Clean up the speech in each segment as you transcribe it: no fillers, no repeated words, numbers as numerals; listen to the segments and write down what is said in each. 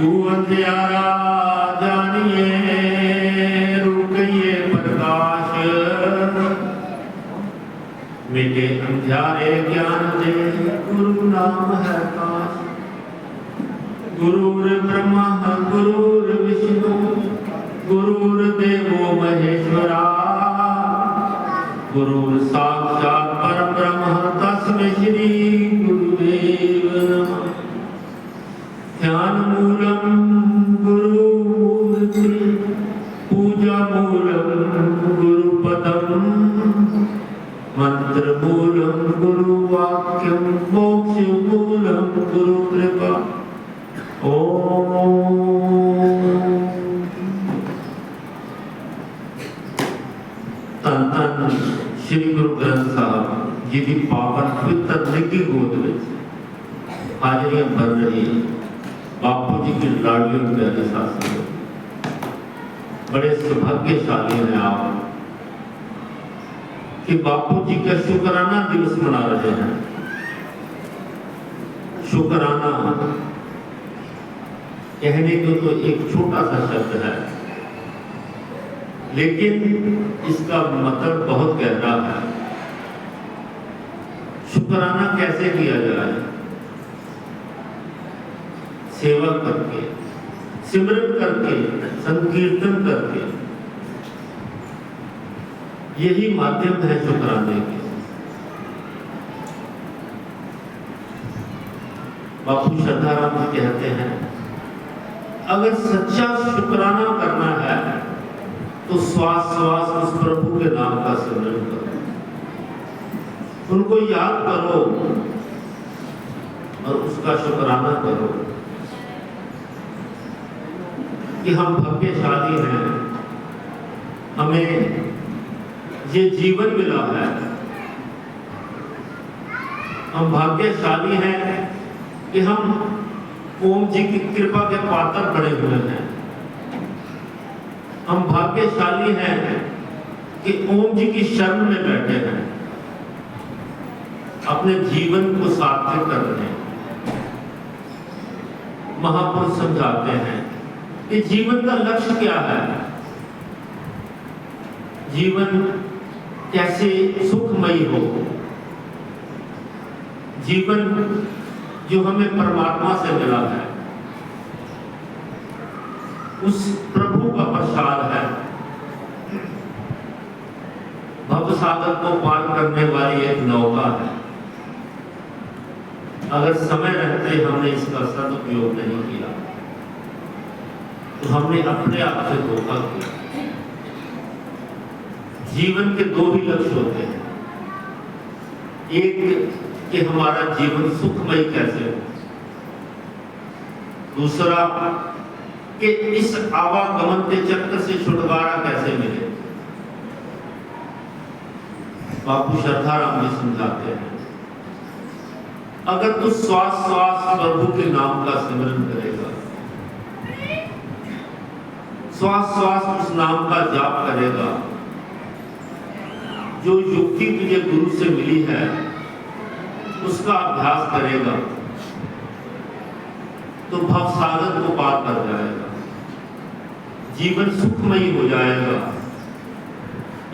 तू अंधियारा जानिए रुकिए प्रकाश, मिटे अंधियारे ज्ञान दे गुरु नाम है काश। गुरुर ब्रह्मा गुरुर विष्णु गुरुर देवो महेश्वरा, गुरुर साक्षात परब्रह्म तस्मै श्री गुरुदेव नमः। ध्यान मूलम गुरु मूर्ति पूजा मूलम गुरुपदम, मंत्र मूलम गुरु वाक्यम मोक्ष मूलम गुरु कृपा। ओम तन तन श्री गुरु ग्रंथ साहब जी की पावन पवित्र निकी गोद में हाजरियां भर रही बापू जी की लाडली प्यारी शासन। बड़े सौभाग्यशाली हैं आप कि बापू जी का शुक्राना दिवस मना रहे हैं। शुक्राना कहने को तो एक छोटा सा शब्द है, लेकिन इसका मतलब बहुत गहरा है। शुक्राना कैसे किया जाए? सेवा करके, सिमरन करके, संकीर्तन करके, यही माध्यम है शुक्राने के। बापू श्रद्धाराम जी कहते हैं, अगर सच्चा शुक्राना करना है तो श्वास श्वास उस प्रभु के नाम का सिमरन करो, उनको याद करो और उसका शुक्राना करो कि हम भाग्यशाली हैं, हमें ये जीवन मिला है। हम भाग्यशाली हैं कि हम ओम जी की कृपा के पात्र बने हुए हैं। हम भाग्यशाली हैं कि ओम जी की शरण में बैठे हैं, अपने जीवन को सार्थक कर रहे हैं। महापुरुष समझाते हैं कि जीवन का लक्ष्य क्या है, जीवन कैसे सुखमयी हो, जीवन जो हमें परमात्मा से मिला है, उस प्रभु का प्रसाद है। भव सागर को पार करने वाली एक नौका है। अगर समय रहते हमने इसका सदुपयोग नहीं किया तो हमने अपने आप से धोखा किया। जीवन के दो ही लक्ष्य होते हैं, एक कि हमारा जीवन सुखमय कैसे हो, दूसरा कि इस आवागमन के चक्कर से छुटकारा कैसे मिले। बापू श्रद्धाराम जी समझाते हैं, अगर तू श्वास श्वास प्रभु के नाम का सिमरन करेगा, श्वास श्वास उस नाम का जाप करेगा, जो युक्ति तुझे गुरु से मिली है उसका अभ्यास करेगा, तो भवसागर को पार कर जाएगा, जीवन सुखमयी हो जाएगा,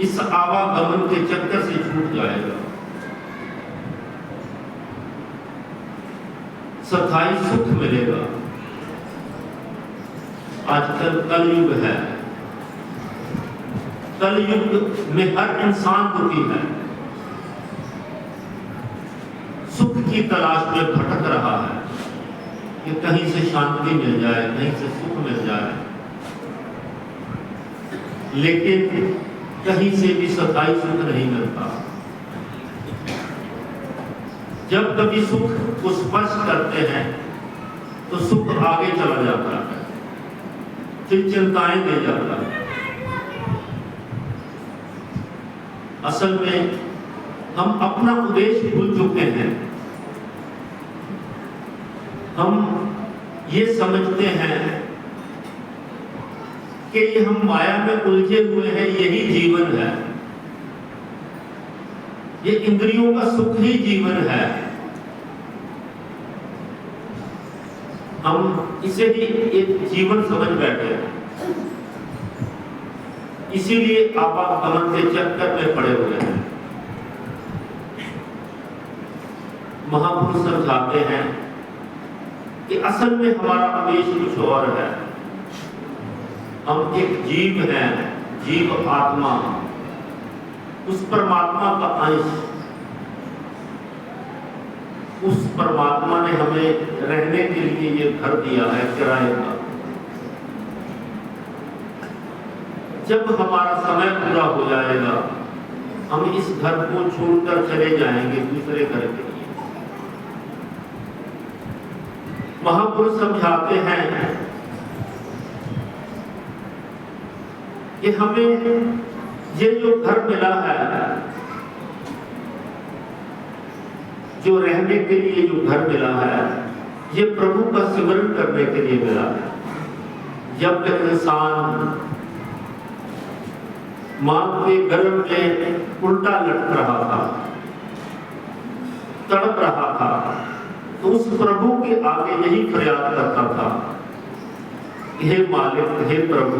इस आवागमन के चक्कर से छूट जाएगा, स्थायी सुख मिलेगा। आजकल कलयुग है, कलयुग में हर इंसान दुखी है, सुख की तलाश में भटक रहा है कि कहीं से शांति मिल जाए, कहीं से सुख मिल जाए, लेकिन कहीं से भी स्थायी सुख नहीं मिलता। जब कभी सुख को स्पर्श करते हैं तो सुख आगे चला जाता है, फिर चिंताएं दे जाता है। असल में हम अपना उद्देश्य भूल चुके हैं। हम ये समझते हैं कि ये हम माया में उलझे हुए हैं, यही जीवन है, ये इंद्रियों का सुख ही जीवन है। हम इसे ही एक जीवन समझ बैठे हैं, इसीलिए आपातकाल के चक्कर में पड़े हुए हैं। महापुरुष समझाते हैं कि असल में हमारा आवेश कुछ और है। हम एक जीव हैं, जीव आत्मा, उस परमात्मा का अंश। उस परमात्मा ने हमें रहने के लिए ये घर दिया है किराए का। जब हमारा समय पूरा हो जाएगा, हम इस घर को छोड़कर चले जाएंगे दूसरे घर के लिए। महापुरुष समझाते हैं कि हमें ये जो घर मिला है, जो रहने के लिए जो घर मिला है, ये प्रभु का सिमरन करने के लिए मिला है। जब इंसान मां के गर्भ में उल्टा लटक रहा था, तड़प रहा था, तो उस प्रभु के आगे यही फरियाद करता था, हे मालिक, हे प्रभु,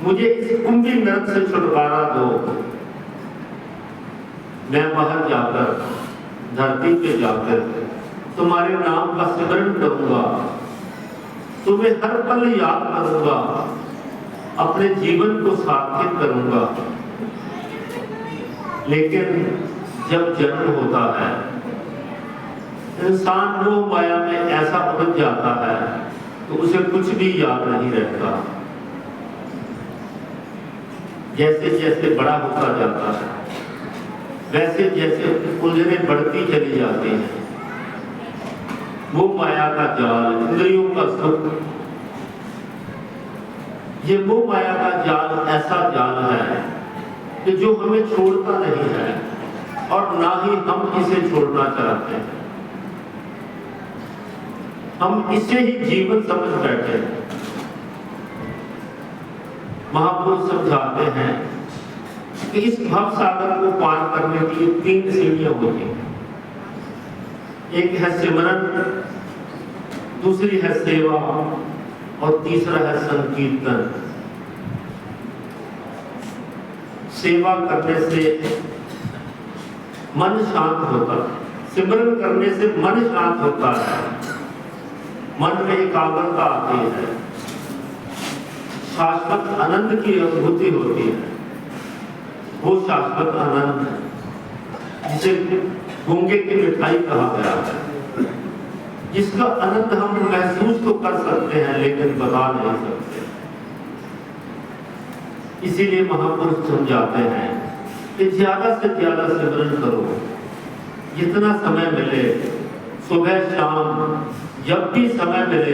मुझे इस कुंभी नरक से छुटकारा दो। मैं बाहर जाकर, धरती पे जाकर तुम्हारे नाम का सिमरन करूंगा, तुम्हें हर पल याद करूंगा, अपने जीवन को सार्थक करूंगा। लेकिन जब जन्म होता है, इंसान मोह माया में ऐसा उलझ जाता है तो उसे कुछ भी याद नहीं रहता। जैसे जैसे बड़ा होता जाता है, वैसे जैसे उलझने बढ़ती चली जाती हैं। वो माया का जाल, इंद्रियों का सुख, ये वो माया का जाल ऐसा जाल है कि जो हमें छोड़ता नहीं है और ना ही हम इसे छोड़ना चाहते हैं। हम इसे ही जीवन समझ बैठे हैं। महापुरुष समझाते हैं कि इस भव सागर को पार करने के लिए 3 सीढ़ियां होती हैं। एक है सिमरन, दूसरी है सेवा और तीसरा है संकीर्तन। सेवा करने से मन शांत होता है, सिमरन करने से मन शांत होता है, मन में एकाग्रता आती है, शाश्वत आनंद की अनुभूति होती है। वो शाश्वत आनंद जिसे गूंगे की मिठाई कहा गया है, जिसका आनंद हम महसूस तो कर सकते हैं लेकिन बता नहीं सकते। इसीलिए महापुरुष समझाते हैं कि ज्यादा से ज्यादा सिमरन करो, जितना समय मिले, सुबह शाम जब भी समय मिले,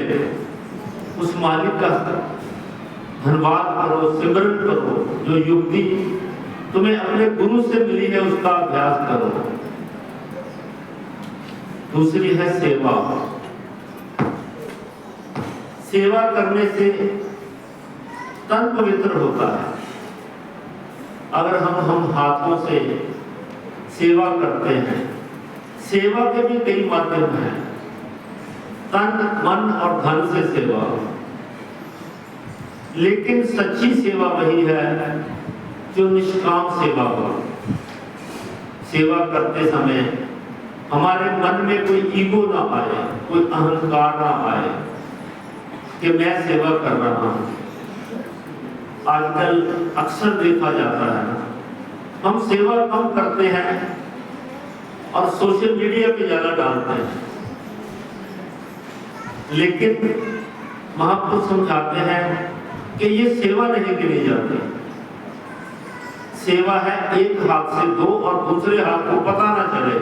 उस मालिक का धन्यवाद करो, सिमरन करो। जो युक्ति तुम्हें अपने गुरु से मिली है उसका अभ्यास करो। दूसरी है सेवा। सेवा करने से तन पवित्र होता है। अगर हम हाथों से सेवा करते हैं, सेवा के भी कई माध्यम हैं, तन, मन और धन से सेवा। लेकिन सच्ची सेवा वही है जो निष्काम सेवा हो। सेवा करते समय हमारे मन में कोई ईगो ना आए, कोई अहंकार ना आए कि मैं सेवा कर रहा हूं। आजकल अक्सर देखा जाता है, हम सेवा कम करते हैं और सोशल मीडिया पे ज्यादा डालते हैं। लेकिन महापुरुष समझाते हैं कि ये सेवा नहीं गिनी जाती। सेवा है एक हाथ से दो और दूसरे हाथ को पता ना चले।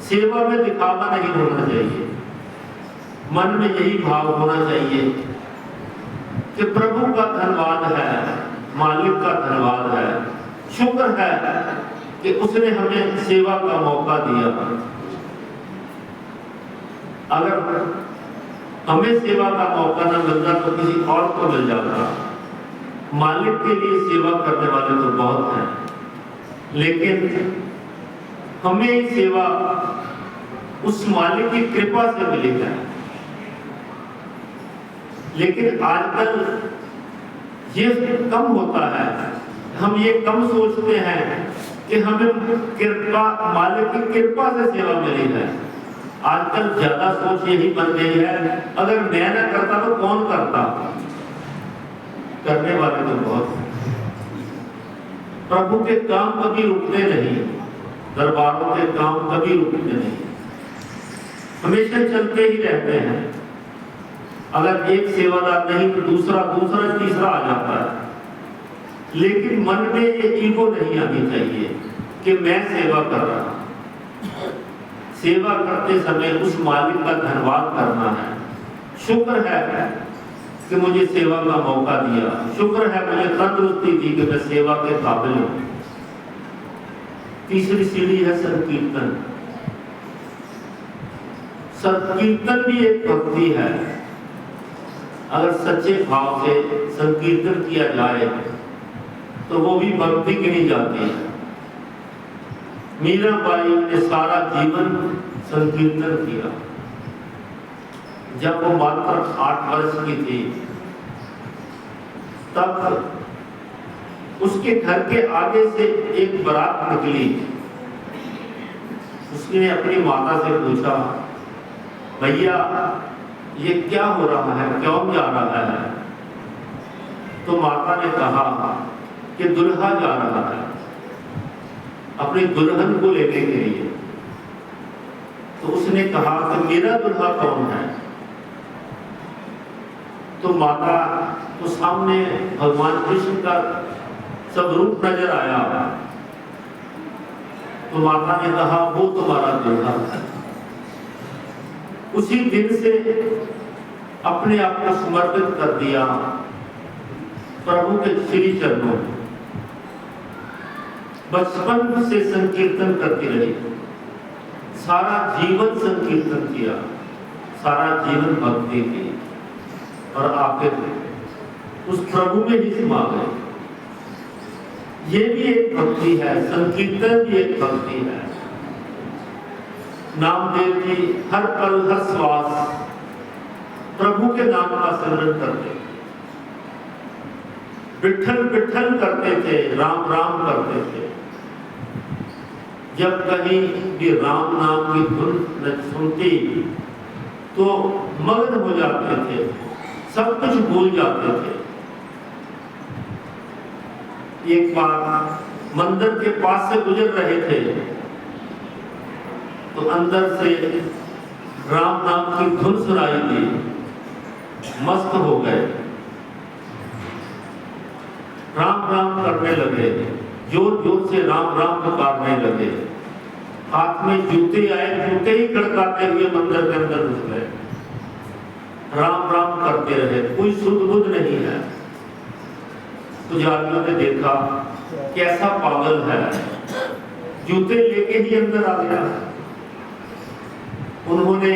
सेवा में दिखावा नहीं होना चाहिए, मन में यही भाव होना चाहिए कि प्रभु का धन्यवाद है, मालिक का धन्यवाद है, शुक्र है कि उसने हमें सेवा का मौका दिया। अगर हमें सेवा का मौका न मिलता तो किसी और को मिल जाता। मालिक के लिए सेवा करने वाले तो बहुत हैं, लेकिन हमें सेवा उस मालिक की कृपा से मिली है। लेकिन आजकल ये कम होता है। हम ये कम सोचते हैं कि हमें कृपा, मालिक की कृपा से सेवा मिली है। आजकल ज्यादा सोच यही बन गई है, अगर मैं न करता तो कौन करता। करने वाले तो बहुत हैं। प्रभु के काम कभी रुकते नहीं, दरबारों के काम कभी रुकते नहीं, हमेशा चलते ही रहते हैं। अगर एक सेवादार नहीं तो दूसरा, तीसरा आ जाता है। लेकिन मन में ये ईगो नहीं आनी चाहिए कि मैं सेवा कर रहा हूं। सेवा करते समय उस मालिक का धन्यवाद करना है। शुक्र है कि मुझे सेवा का मौका दिया, शुक्र है मुझे तंदुरुस्ती दी कि मैं सेवा के काबिल हूं। तीसरी सीढ़ी है संकीर्तन। संकीर्तन भी एक भक्ति है। अगर सच्चे भाव से संकीर्तन किया जाए तो वो भी भक्ति गिनी जाती है। मीराबाई ने सारा जीवन संकीर्तन किया। जब वो मात्र 8 वर्ष की थी तब उसके घर के आगे से एक बारात निकली। उसने अपनी माता से पूछा, भैया ये क्या हो रहा है, क्यों जा रहा है? तो माता ने कहा कि दुल्हा जा रहा है अपनी दुल्हन को लेने के लिए। तो उसने कहा कि मेरा दुल्हा कौन है? तो माता को सामने भगवान कृष्ण का स्वरूप नजर आया। तो माता ने कहा वो तुम्हारा दुल्हा है। उसी दिन से अपने आप को समर्पित कर दिया प्रभु के श्री चरणों में। बचपन से संकीर्तन करती रही, सारा जीवन संकीर्तन किया, सारा जीवन भक्ति की, और आखिर उस प्रभु में ही समा गए। ये भी एक भक्ति है, संकीर्तन भी एक भक्ति है। नामदेव जी हर पल हर श्वास प्रभु के नाम का स्मरण करते, विठल विठल करते थे, राम राम करते थे। जब कहीं भी राम नाम की धुन सुनती तो मग्न हो जाते थे, सब कुछ भूल जाते थे। एक बार मंदिर के पास से गुजर रहे थे तो अंदर से राम नाम की धुन सुनाई दी, मस्त हो गए, राम राम करने लगे, जोर जोर से राम राम पुकारने लगे। हाथ में जूते आए, जूते ही खड़काते हुए मंदिर के अंदर घुस गए, राम राम करते रहे, कोई सुध बुध नहीं है। पुजारियों ने देखा कैसा पागल है, जूते लेके ही अंदर आ गया। उन्होंने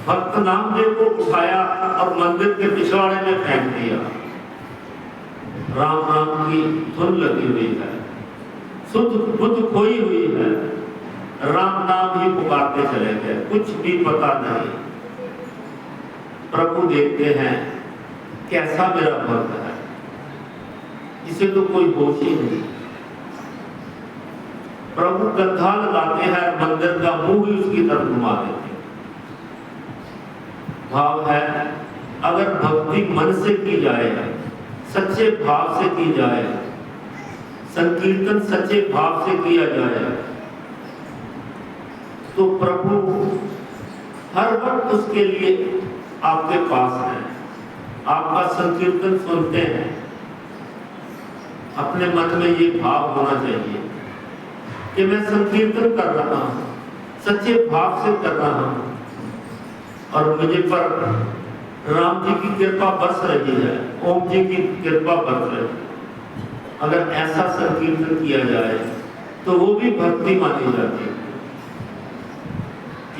भक्त नामदेव को उठाया और मंदिर के पिछवाड़े में फेंक दिया। राम राम की धुन लगी हुई है, शुद्ध बुद्ध खोई हुई है, राम नाम ही पुकारते चले गए, कुछ भी पता नहीं। प्रभु देखते हैं कैसा मेरा भक्त है, इसे तो कोई होश ही नहीं। प्रभु गद्दा लगाते हैं, मंदिर का मुंह ही उसकी तरफ घुमा देते। भाव है अगर भक्ति मन से की जाए, सच्चे भाव से की जाए, संकीर्तन सच्चे भाव से किया जाए, तो प्रभु हर वक्त उसके लिए आपके पास है, आपका संकीर्तन सुनते हैं। अपने मन में ये भाव होना चाहिए कि मैं संकीर्तन कर रहा हूं, सच्चे भाव से कर रहा हूं, और मुझे पर राम जी की कृपा बरस रही है, ओम जी की कृपा बरस रही है। अगर ऐसा संकीर्तन किया जाए तो वो भी भक्ति मानी जाती है।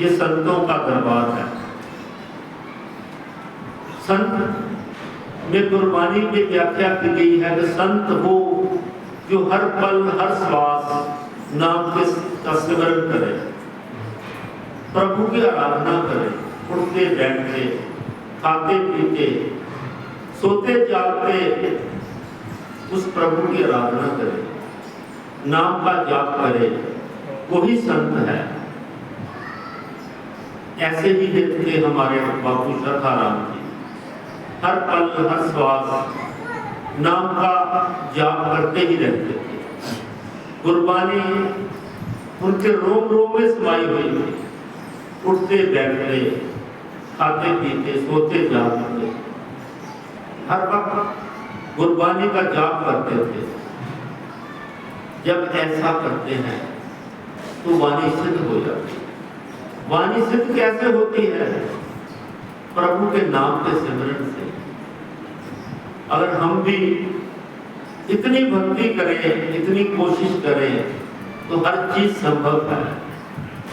ये संतों का दरबार है। संत में गुरबानी में व्याख्या की गई है कि संत वो जो हर पल हर श्वास नाम के का स्मरण करे, प्रभु की आराधना करे, उठते बैठते खाते पीते सोते जागते उस प्रभु की आराधना करे, नाम का जाप करे, वही संत है। ऐसे ही थे हमारे बापू श्रद्धाराम जी। हर पल हर श्वास नाम का जाप करते ही रहते थे। गुरबानी उनके रोम रोम में समाई हुई थी। उठते बैठते, खाते पीते, सोते जागते, हर वक्त गुरबानी का जाप करते थे। जब ऐसा करते हैं तो वाणी सिद्ध हो जाती है। वाणी सिद्ध कैसे होती है? प्रभु के नाम के सिमरन से। अगर हम भी इतनी भक्ति करें, इतनी कोशिश करें, तो हर चीज संभव है,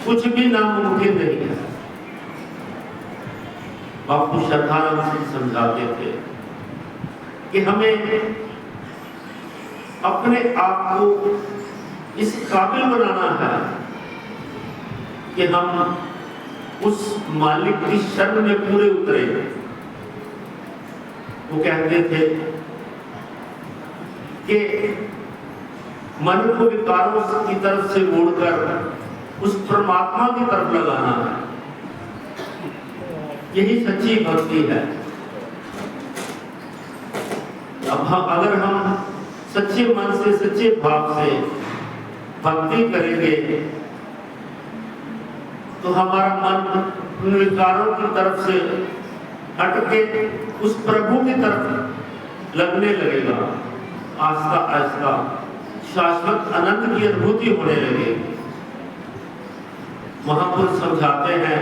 कुछ भी नामुमकिन नहीं है। बापू श्रद्धाराम सिंह समझाते थे कि हमें अपने आप को इस काबिल बनाना है कि हम उस मालिक की शरण में पूरे उतरे। वो कहते थे कि मन को विकारों की तरफ से मोड़कर उस परमात्मा की तरफ लगाना है। यही सच्ची भक्ति है। अब अगर हम सच्चे मन से, सच्चे भाव से भक्ति करेंगे तो हमारा मन उन विकारों की तरफ से हटके उस प्रभु की तरफ लगने लगेगा। आस्था आस्था शाश्वत आनंद की अनुभूति होने लगेगी। महापुरुष समझाते हैं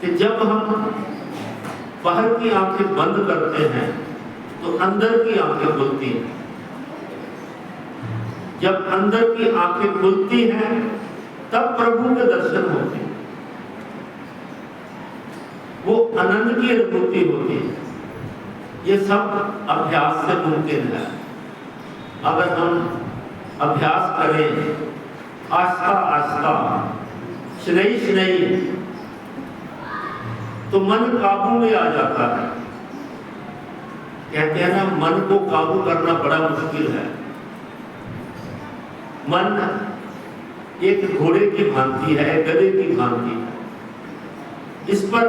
कि जब हम बाहर की आंखें बंद करते हैं तो अंदर की आंखें खुलती हैं। जब अंदर की आंखें खुलती हैं तब प्रभु के दर्शन होते हैं। वो आनंद की अनुभूति होती है। ये सब अभ्यास से मुमकिन है। अगर हम अभ्यास करें आस्था आस्था, शनई शनई, तो मन काबू में आ जाता है। कहते हैं ना, मन को काबू करना बड़ा मुश्किल है। मन एक घोड़े की भांति है, गधे की भांति है। इस पर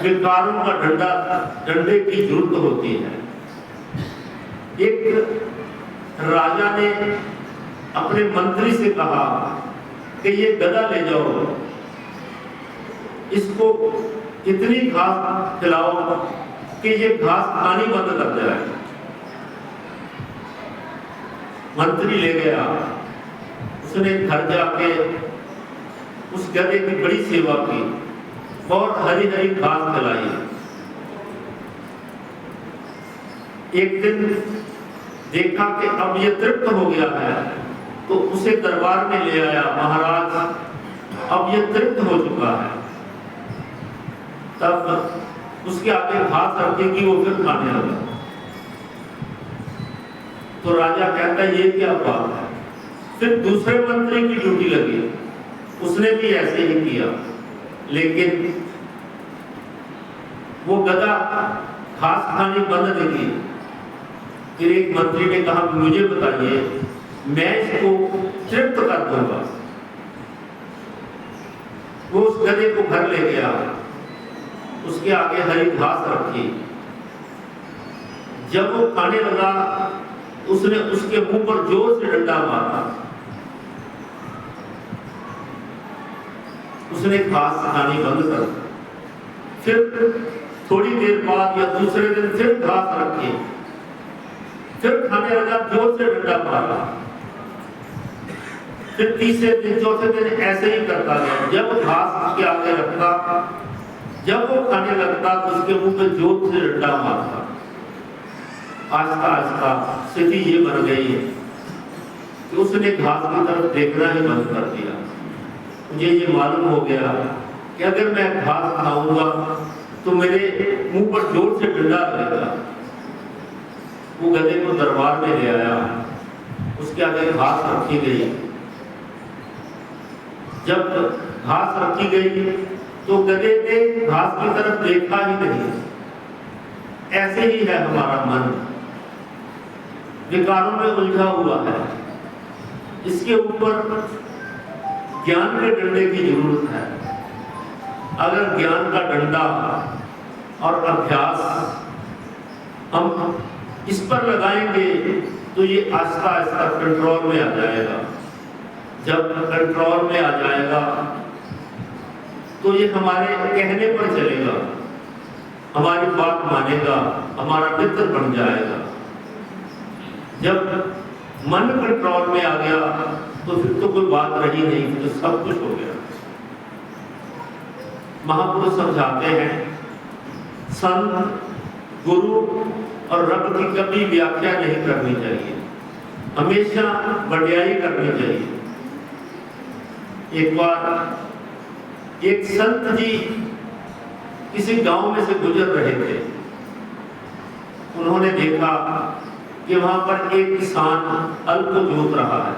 विकारों का डंडे की जरूरत होती है। एक राजा ने अपने मंत्री से कहा कि ये गधा ले जाओ, इसको इतनी घास खिलाओ कि ये घास खानी बंद कर जाए। मंत्री ले गया। उसने घर जाके उस गधे की बड़ी सेवा की और हरी हरी घास खिलाई। एक दिन देखा कि अब ये तृप्त हो गया है, तो उसे दरबार में ले आया। महाराज, अब ये तृप्त हो चुका है। तब उसके आगे घास रखेगी, वो फिर खाने लगा। तो राजा कहता है ये क्या बात है। फिर दूसरे मंत्री की ड्यूटी लगी, उसने भी ऐसे ही किया, लेकिन वो गधा घास खानी बंद नहीं की। फिर एक मंत्री ने कहा मुझे बताइए, मैं इसको तृप्त कर दूंगा। वो उस गधे को घर ले गया, उसके आगे हरी घास रखी। जब वो खाने लगा, उसने उसके मुंह पर जोर से डंडा मारा। उसने घास खानी बंद कर दी। फिर थोड़ी देर बाद या दूसरे दिन फिर घास रखी, फिर खाने लगा, जोर से डंडा मारा। फिर तीसरे दिन, चौथे दिन ऐसे ही करता गया। जब घास उसके आगे रखता, जब वो खाने लगता तो उसके मुंह पे जोर से डंडा मारता। आस्ता आस्ता स्थिति ये बन गई है कि उसने घास की तरफ देखना ही बंद कर दिया। मुझे ये मालूम हो गया कि अगर मैं घास खाऊंगा तो मेरे मुंह पर जोर से डंडा लगेगा। वो गधे को दरबार में ले आया, उसके आगे घास रखी गई। जब घास रखी गई तो गधे ने घास की तरफ देखा ही नहीं। ऐसे ही है हमारा मन, विकारों में उलझा हुआ है। इसके ऊपर ज्ञान के डंडे की जरूरत है। अगर ज्ञान का डंडा और अभ्यास हम इस पर लगाएंगे तो ये आस्ता आस्ता कंट्रोल में आ जाएगा। जब कंट्रोल में आ जाएगा तो ये हमारे कहने पर चलेगा, हमारी बात मानेगा, हमारा मित्र बन जाएगा। जब मन कंट्रोल में आ गया तो फिर तो कोई बात रही नहीं, तो सब कुछ हो गया। महापुरुष समझाते हैं, संत, गुरु और रब की कभी व्याख्या नहीं करनी चाहिए, हमेशा बढ़ियाई करनी चाहिए। एक बार एक संत जी किसी गांव में से गुजर रहे थे। उन्होंने देखा कि वहां पर एक किसान हल को जोत रहा है।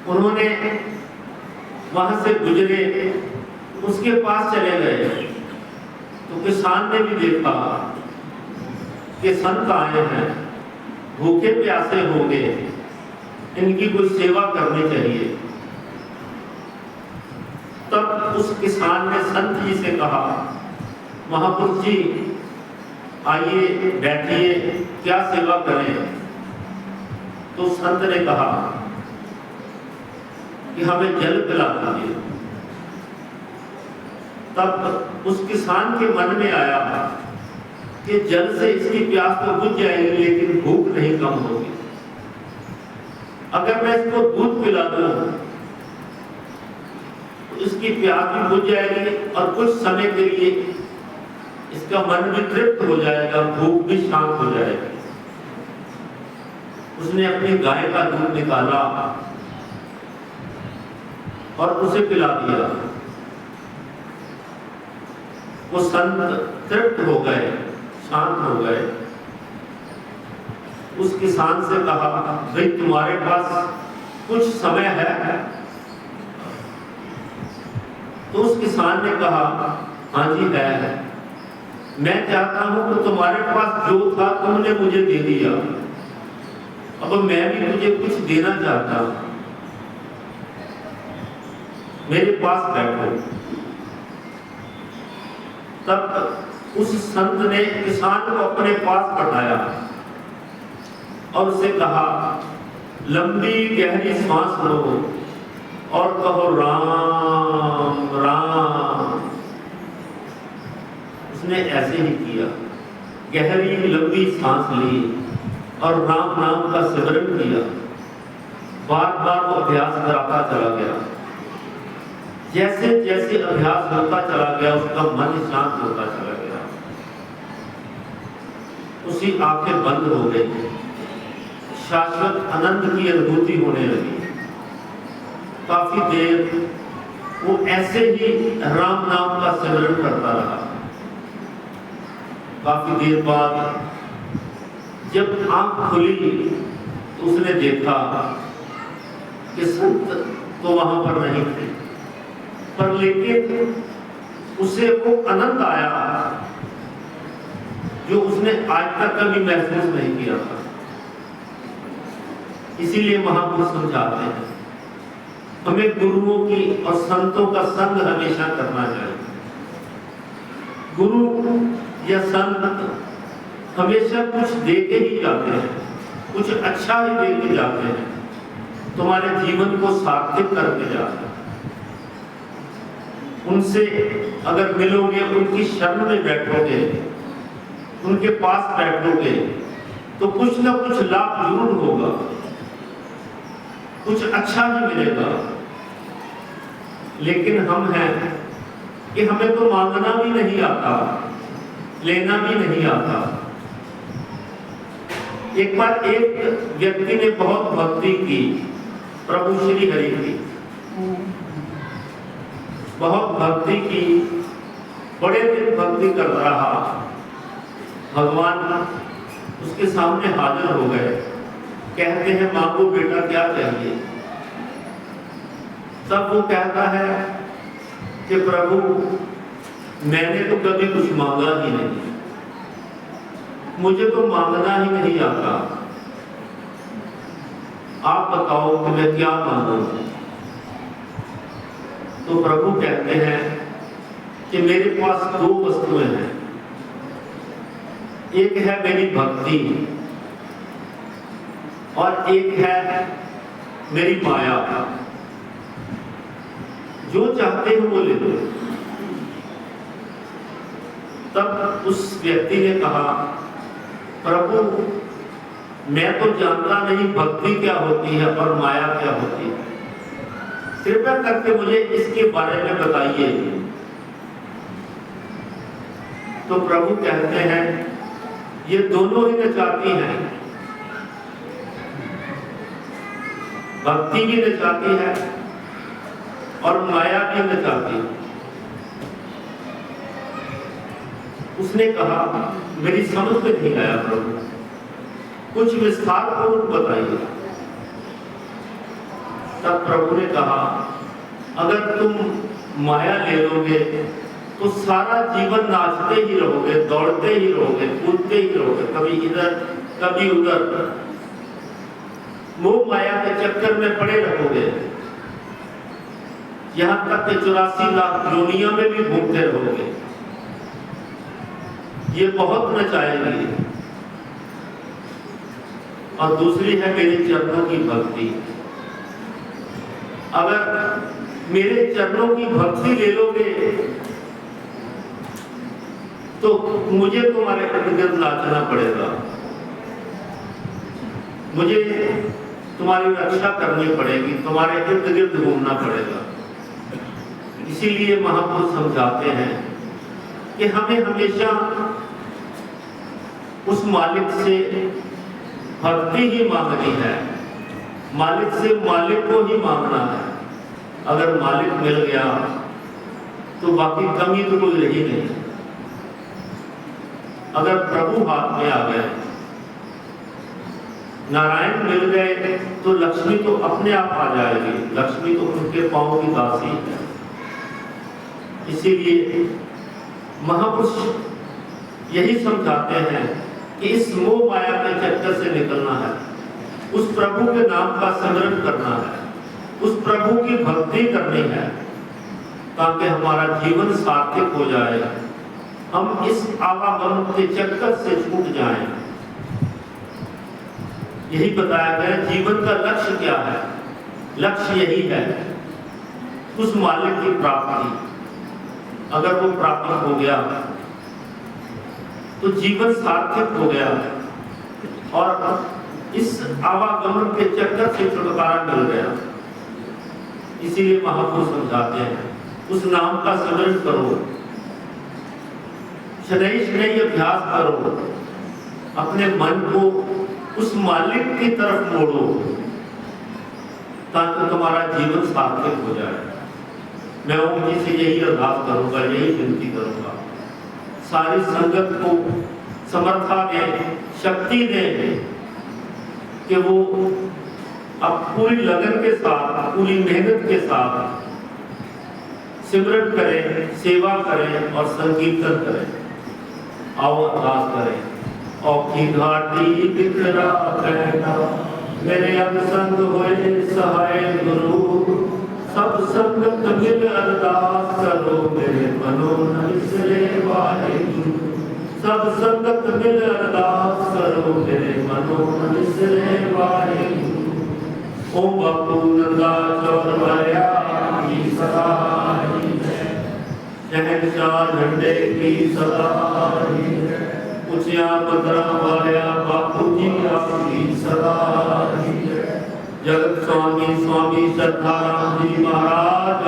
उन्होंने वहां से गुजरे, उसके पास चले गए तो किसान ने भी देखा कि संत आए हैं, भूखे प्यासे होंगे, इनकी कोई सेवा करनी चाहिए। तब उस किसान ने संत जी से कहा, महापुरुष जी आइए बैठिए, क्या सेवा करें? तो संत ने कहा कि हमें जल पिला दीजिए। तब उस किसान के मन में आया कि जल से इसकी प्यास तो बुझ जाएगी, लेकिन भूख नहीं कम होगी। अगर मैं इसको दूध पिला दूं तो इसकी प्यास भी बुझ जाएगी और कुछ समय के लिए इसका मन भी तृप्त हो जाएगा, भूख भी शांत हो जाएगी। उसने अपनी गाय का दूध निकाला और उसे पिला दिया। वो संत तृप्त हो गए, शांत हो गए। उस किसान से कहा, भाई तुम्हारे पास कुछ समय है? तो उस किसान ने कहा, हाँ जी है। मैं चाहता हूं कि तुम्हारे पास जो था तुमने मुझे दे दिया, अब मैं भी तुझे कुछ देना चाहता हूं, मेरे पास बैठो। तब उस संत ने किसान को अपने पास बैठाया और उसे कहा, लंबी गहरी सांस लो और कहो राम राम। उसने ऐसे ही किया, गहरी लंबी सांस ली और राम नाम का सिमरन किया। बार बार वो अभ्यास कराता चला गया। जैसे जैसे अभ्यास होता चला गया, उसका मन शांत होता चला गया। उसकी आंखें बंद हो गई, शाश्वत आनंद की अनुभूति होने लगी। काफी देर वो ऐसे ही राम नाम का सिमरन करता रहा। काफी देर बाद जब आंख खुली तो उसने देखा कि संत तो वहां पर नहीं थे, पर लेकिन उसे वो आनंद आया जो उसने आज तक कभी महसूस नहीं किया था। इसीलिए महापुरुष समझाते हैं, हमें गुरुओं की और संतों का संग हमेशा करना चाहिए। गुरु या संत हमेशा कुछ दे के ही जाते हैं, कुछ अच्छा ही दे के जाते हैं, तुम्हारे जीवन को सार्थक करके जाते हैं। उनसे अगर मिलोगे, उनकी शरण में बैठोगे, उनके पास बैठोगे तो कुछ ना कुछ लाभ जरूर होगा, कुछ अच्छा ही मिलेगा। लेकिन हम हैं कि हमें तो मांगना भी नहीं आता, लेना भी नहीं आता। एक बार एक व्यक्ति ने बहुत भक्ति की प्रभु श्री हरि की, बहुत भक्ति की, बड़े दिन भक्ति कर रहा। भगवान उसके सामने हाजिर हो गए, कहते हैं मांगो बेटा क्या चाहिए। तब वो कहता है कि प्रभु मैंने तो कभी कुछ मांगा ही नहीं, मुझे तो मांगना ही नहीं आता, आप बताओ कि मैं क्या मांगू। तो प्रभु कहते हैं कि मेरे पास दो वस्तुएं हैं, एक है मेरी भक्ति और एक है मेरी माया, जो चाहते हो वो ले लो। तब उस व्यक्ति ने कहा, प्रभु मैं तो जानता नहीं भक्ति क्या होती है और माया क्या होती है, कृपया करके मुझे इसके बारे में बताइए। तो प्रभु कहते हैं ये दोनों ही नचाती हैं, भक्ति भी नचाती है और माया भी नचाती है। उसने कहा मेरी समझ में नहीं आया प्रभु, कुछ विस्तार पूर्वक बताइए। तब प्रभु ने कहा अगर तुम माया ले लोगे तो सारा जीवन नाचते ही रहोगे, दौड़ते ही रहोगे, कूदते ही रहोगे, कभी इधर कभी उधर, मोह माया के चक्कर में पड़े रहोगे, यहां तक कि 84 लाख योनियों में भी घूमते रहोगे। ये बहुत नचाएगी। और दूसरी है मेरे चरणों की भक्ति। अगर मेरे चरणों की भक्ति ले लोगे तो मुझे तुम्हारे इर्द गिर्द नाचना पड़ेगा, मुझे तुम्हारी रक्षा करनी पड़ेगी, तुम्हारे इर्द गिर्द घूमना पड़ेगा। इसीलिए महापुरुष समझाते हैं कि हमें हमेशा उस मालिक से भक्ति ही मांगनी है, मालिक से मालिक को ही मांगना है। अगर मालिक मिल गया तो बाकी कमी तो कोई रही नहीं। अगर प्रभु हाथ में आ गए, नारायण मिल गए तो लक्ष्मी तो अपने आप आ जाएगी, लक्ष्मी तो उनके पांव की दासी है। इसीलिए महापुरुष यही समझाते हैं कि इस मोह माया के चक्कर से निकलना है, उस प्रभु के नाम का स्मरण करना है, उस प्रभु की भक्ति करनी है, ताकि हमारा जीवन सार्थक हो जाए, हम इस आवागमन के चक्कर से छूट जाएं। यही बताया गया जीवन का लक्ष्य क्या है। लक्ष्य यही है उस मालिक की प्राप्ति। अगर वो प्राप्त हो गया तो जीवन सार्थक हो गया और इस आवागमन के चक्कर से छुटकारा मिल गया। इसीलिए महापुरुष समझाते हैं उस नाम का स्मरण करो, शनैः अभ्यास करो, अपने मन को उस मालिक की तरफ मोड़ो, ताकि तुम्हारा जीवन सार्थक हो जाए। मैं ओम जी से यही अरदास करूंगा, यही विनती करूंगा, सारी संगत को समर्था दें, शक्ति दें कि वो अब पूरी लगन के साथ, पूरी मेहनत के साथ सिमरन करें, सेवा करें और संकीर्तन करें। आओ अरदास करें। औखी घाटी बिखरा कहना मेरे अंग संग होए सहाय गुरु, सब संगत मिल अरदास करो मेरे मनो न बिसरे वाहिगुरु। सब संगत मिल अरदास करो मेरे मनो न बिसरे वाहिगुरु। ओम बापू नंदा चौर वाया की सदाई है, शहंशाह झंडे की सदाई है, ऊंचिया पत्थरा वाया बापू जी आपकी सदाई है। जगत स्वामी स्वामी श्रद्धाराम जी महाराज